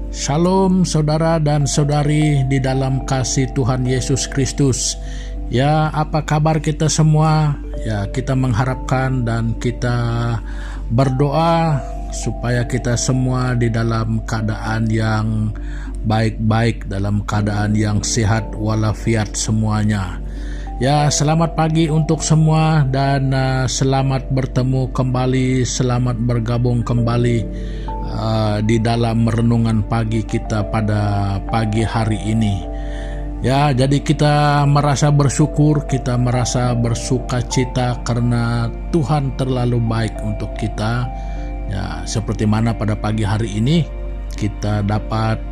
Shalom saudara dan saudari di dalam kasih Tuhan Yesus Kristus. Ya, apa kabar kita semua? Ya, kita mengharapkan dan kita berdoa supaya kita semua di dalam keadaan yang baik-baik, dalam keadaan yang sehat walafiat semuanya. Ya, selamat pagi untuk semua dan selamat bertemu kembali, selamat bergabung kembali di dalam renungan pagi kita pada pagi hari ini. Ya, jadi kita merasa bersyukur, kita merasa bersukacita karena Tuhan terlalu baik untuk kita. Ya, seperti mana pada pagi hari ini kita dapat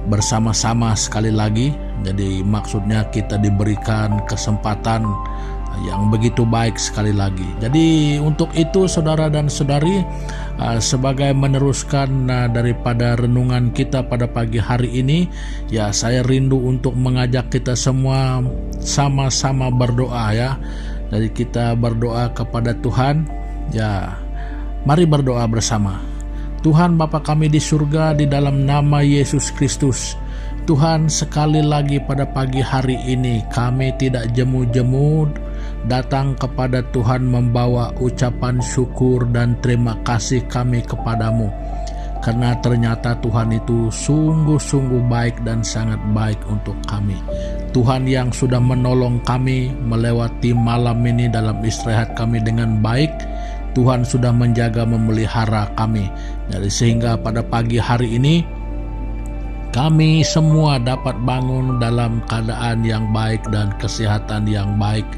bersama-sama sekali lagi. Jadi maksudnya kita diberikan kesempatan yang begitu baik sekali lagi. Jadi untuk itu saudara dan saudari, sebagai meneruskan daripada renungan kita pada pagi hari ini, ya saya rindu untuk mengajak kita semua sama-sama berdoa ya. Jadi kita berdoa kepada Tuhan. Ya, mari berdoa bersama. Tuhan Bapa kami di surga, di dalam nama Yesus Kristus, Tuhan, sekali lagi pada pagi hari ini kami tidak jemu-jemu datang kepada Tuhan membawa ucapan syukur dan terima kasih kami kepadamu, karena ternyata Tuhan itu sungguh-sungguh baik dan sangat baik untuk kami. Tuhan yang sudah menolong kami melewati malam ini dalam istirahat kami dengan baik. Tuhan sudah menjaga memelihara kami. Jadi sehingga pada pagi hari ini kami semua dapat bangun dalam keadaan yang baik dan kesehatan yang baik,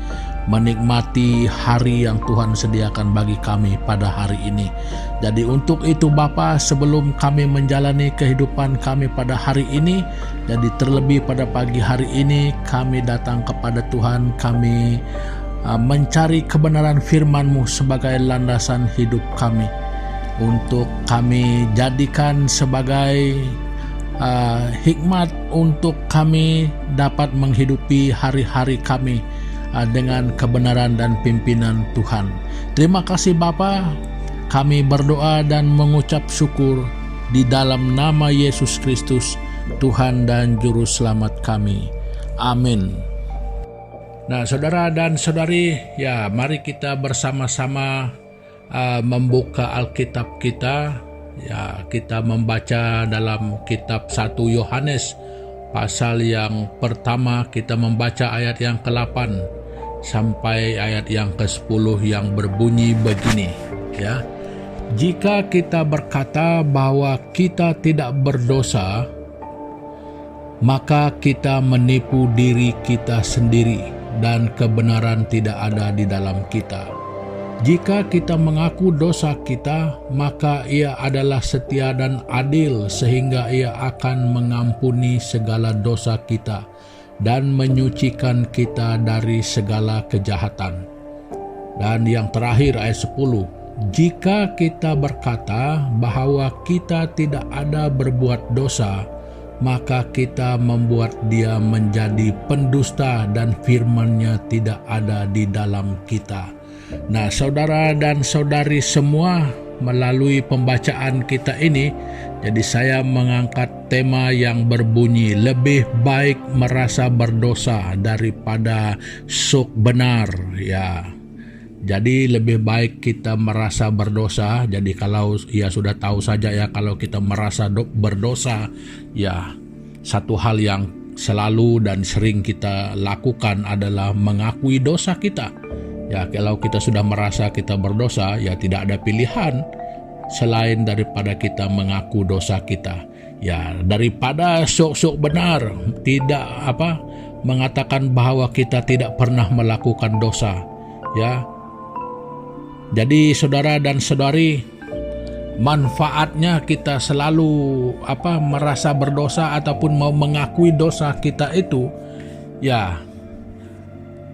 menikmati hari yang Tuhan sediakan bagi kami pada hari ini. Jadi untuk itu Bapa, sebelum kami menjalani kehidupan kami pada hari ini, jadi terlebih pada pagi hari ini kami datang kepada Tuhan, kami mencari kebenaran firman-Mu sebagai landasan hidup kami, untuk kami jadikan sebagai hikmat untuk kami dapat menghidupi hari-hari kami dengan kebenaran dan pimpinan Tuhan. Terima kasih Bapa, kami berdoa dan mengucap syukur di dalam nama Yesus Kristus, Tuhan dan Juru Selamat kami. Amin. Nah, saudara dan saudari, ya mari kita bersama-sama membuka Alkitab kita. Ya, kita membaca dalam kitab 1 Yohanes pasal yang pertama, kita membaca ayat yang ke-8 sampai ayat yang ke-10 yang berbunyi begini, ya. Jika kita berkata bahwa kita tidak berdosa, maka kita menipu diri kita sendiri dan kebenaran tidak ada di dalam kita. Jika kita mengaku dosa kita, maka Ia adalah setia dan adil sehingga Ia akan mengampuni segala dosa kita dan menyucikan kita dari segala kejahatan. Dan yang terakhir ayat 10, jika kita berkata bahwa kita tidak ada berbuat dosa, maka kita membuat Dia menjadi pendusta dan firman-Nya tidak ada di dalam kita. Nah, saudara dan saudari semua, melalui pembacaan kita ini, jadi saya mengangkat tema yang berbunyi lebih baik merasa berdosa daripada sok benar, ya. Jadi lebih baik kita merasa berdosa. Jadi kalau ya sudah tahu saja ya, kalau kita merasa berdosa, ya satu hal yang selalu dan sering kita lakukan adalah mengakui dosa kita. Ya, kalau kita sudah merasa kita berdosa, ya tidak ada pilihan selain daripada kita mengaku dosa kita. Ya, daripada sok-sok benar, tidak mengatakan bahwa kita tidak pernah melakukan dosa. Ya. Jadi saudara dan saudari, manfaatnya kita selalu merasa berdosa ataupun mau mengakui dosa kita itu, ya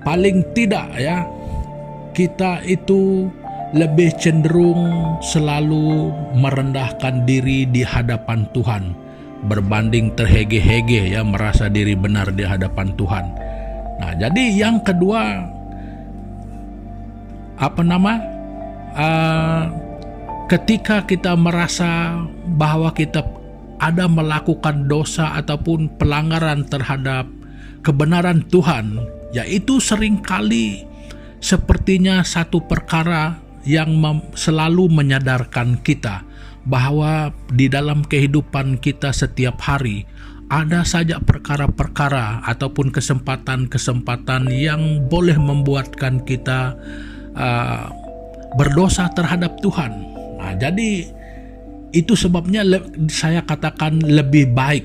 paling tidak ya kita itu lebih cenderung selalu merendahkan diri di hadapan Tuhan berbanding terhege-hege ya merasa diri benar di hadapan Tuhan. Nah, jadi yang kedua ketika kita merasa bahwa kita ada melakukan dosa ataupun pelanggaran terhadap kebenaran Tuhan, yaitu seringkali sepertinya satu perkara yang selalu menyadarkan kita bahwa di dalam kehidupan kita setiap hari ada saja perkara-perkara ataupun kesempatan-kesempatan yang boleh membuatkan kita berdosa terhadap Tuhan. Nah, jadi itu sebabnya saya katakan lebih baik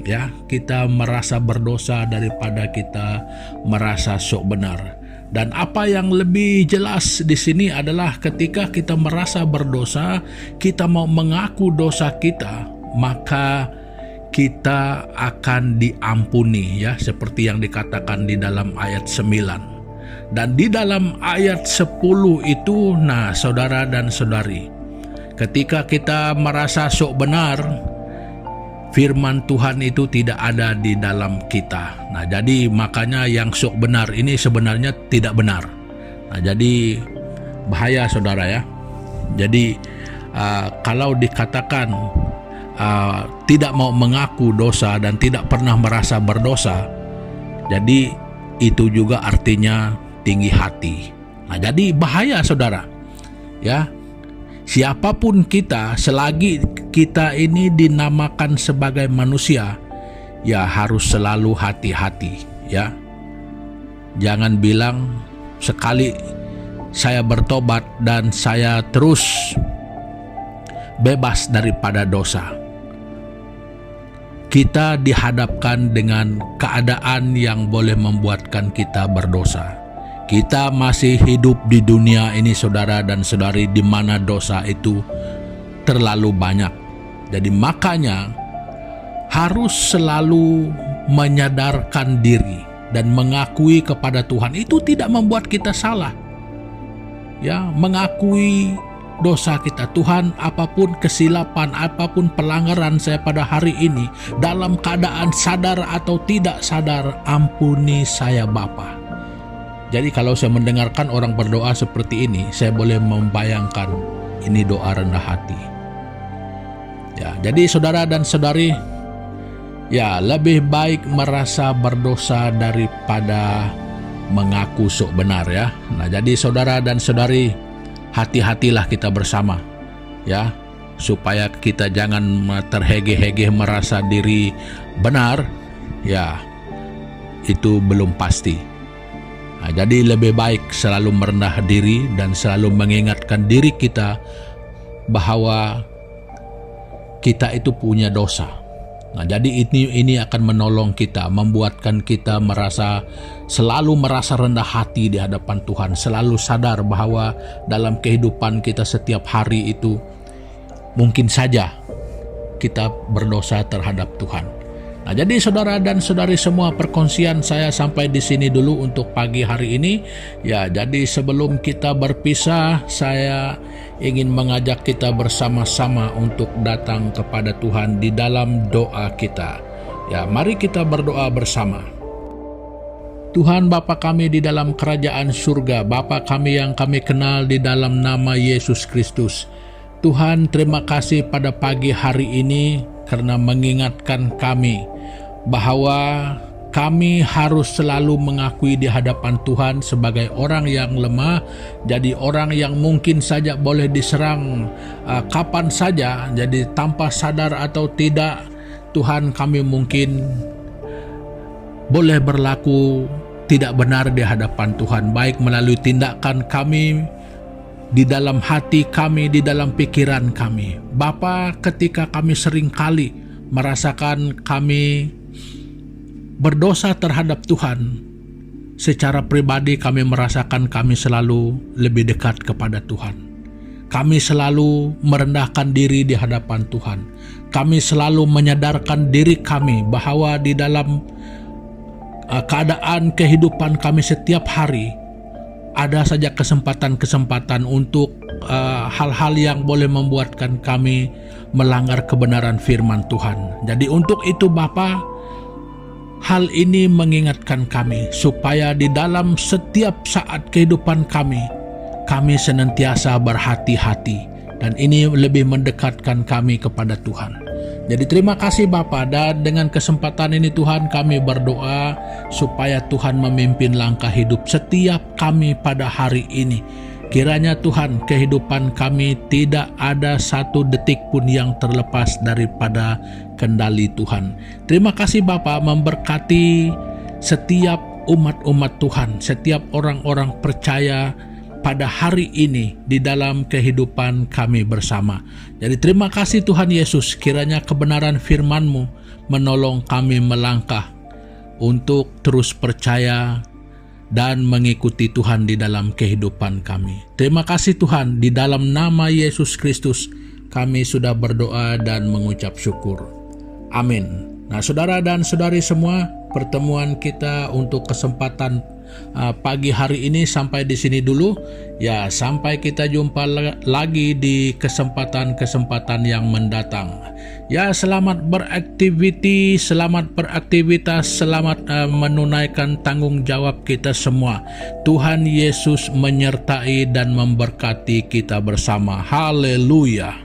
ya kita merasa berdosa daripada kita merasa sok benar. Dan apa yang lebih jelas di sini adalah ketika kita merasa berdosa, kita mau mengaku dosa kita, maka kita akan diampuni ya, seperti yang dikatakan di dalam ayat 9. Dan di dalam ayat 10 itu, nah saudara dan saudari, ketika kita merasa sok benar, firman Tuhan itu tidak ada di dalam kita. Nah, jadi makanya yang sok benar ini sebenarnya tidak benar. Nah, jadi bahaya saudara ya. Jadi kalau dikatakan tidak mau mengaku dosa dan tidak pernah merasa berdosa, jadi itu juga artinya tinggi hati. Nah, jadi bahaya saudara ya. Siapapun kita, selagi kita ini dinamakan sebagai manusia, ya harus selalu hati-hati ya. Jangan bilang sekali saya bertobat dan saya terus bebas daripada dosa. Kita dihadapkan dengan keadaan yang boleh membuatkan kita berdosa. Kita masih hidup di dunia ini saudara dan saudari, di mana dosa itu terlalu banyak. Jadi makanya harus selalu menyadarkan diri dan mengakui kepada Tuhan. Itu tidak membuat kita salah. Ya, mengakui dosa kita. Tuhan, apapun kesilapan, apapun pelanggaran saya pada hari ini, dalam keadaan sadar atau tidak sadar, ampuni saya Bapa. Jadi kalau saya mendengarkan orang berdoa seperti ini, saya boleh membayangkan ini doa rendah hati. Ya, jadi saudara dan saudari, ya lebih baik merasa berdosa daripada mengaku sok benar ya. Nah, jadi saudara dan saudari, hati-hatilah kita bersama ya, supaya kita jangan terhege-hege merasa diri benar ya, itu belum pasti. Nah, jadi lebih baik selalu merendah diri dan selalu mengingatkan diri kita bahwa kita itu punya dosa. Nah, jadi ini akan menolong kita, membuatkan kita selalu merasa rendah hati di hadapan Tuhan, selalu sadar bahwa dalam kehidupan kita setiap hari itu mungkin saja kita berdosa terhadap Tuhan. Nah, jadi saudara dan saudari semua, perkongsian saya sampai di sini dulu untuk pagi hari ini. Ya, jadi sebelum kita berpisah, saya ingin mengajak kita bersama-sama untuk datang kepada Tuhan di dalam doa kita. Ya, mari kita berdoa bersama. Tuhan Bapa kami di dalam kerajaan surga, Bapa kami yang kami kenal di dalam nama Yesus Kristus. Tuhan, terima kasih pada pagi hari ini karena mengingatkan kami bahwa kami harus selalu mengakui di hadapan Tuhan sebagai orang yang lemah, jadi orang yang mungkin saja boleh diserang kapan saja, jadi tanpa sadar atau tidak, Tuhan kami mungkin boleh berlaku tidak benar di hadapan Tuhan, baik melalui tindakan kami, di dalam hati kami, di dalam pikiran kami. Bapa, ketika kami seringkali merasakan kami berdosa terhadap Tuhan, secara pribadi kami merasakan kami selalu lebih dekat kepada Tuhan. Kami selalu merendahkan diri di hadapan Tuhan. Kami selalu menyadarkan diri kami bahwa di dalam keadaan kehidupan kami setiap hari ada saja kesempatan-kesempatan untuk hal-hal yang boleh membuatkan kami melanggar kebenaran firman Tuhan. Jadi untuk itu Bapa, hal ini mengingatkan kami supaya di dalam setiap saat kehidupan kami senantiasa berhati-hati, dan ini lebih mendekatkan kami kepada Tuhan. Jadi terima kasih Bapa, dan dengan kesempatan ini Tuhan kami berdoa supaya Tuhan memimpin langkah hidup setiap kami pada hari ini. Kiranya Tuhan, kehidupan kami tidak ada satu detik pun yang terlepas daripada kendali Tuhan. Terima kasih Bapa, memberkati setiap umat-umat Tuhan, setiap orang-orang percaya pada hari ini di dalam kehidupan kami bersama. Jadi terima kasih Tuhan Yesus, kiranya kebenaran firman-Mu menolong kami melangkah untuk terus percaya dan mengikuti Tuhan di dalam kehidupan kami. Terima kasih Tuhan, di dalam nama Yesus Kristus kami sudah berdoa dan mengucap syukur. Amin. Nah, saudara dan saudari semua, pertemuan kita untuk kesempatan pagi hari ini sampai di sini dulu. Ya, sampai kita jumpa lagi di kesempatan-kesempatan yang mendatang. Ya, selamat beraktivitas, selamat menunaikan tanggung jawab kita semua. Tuhan Yesus menyertai dan memberkati kita bersama. Haleluya.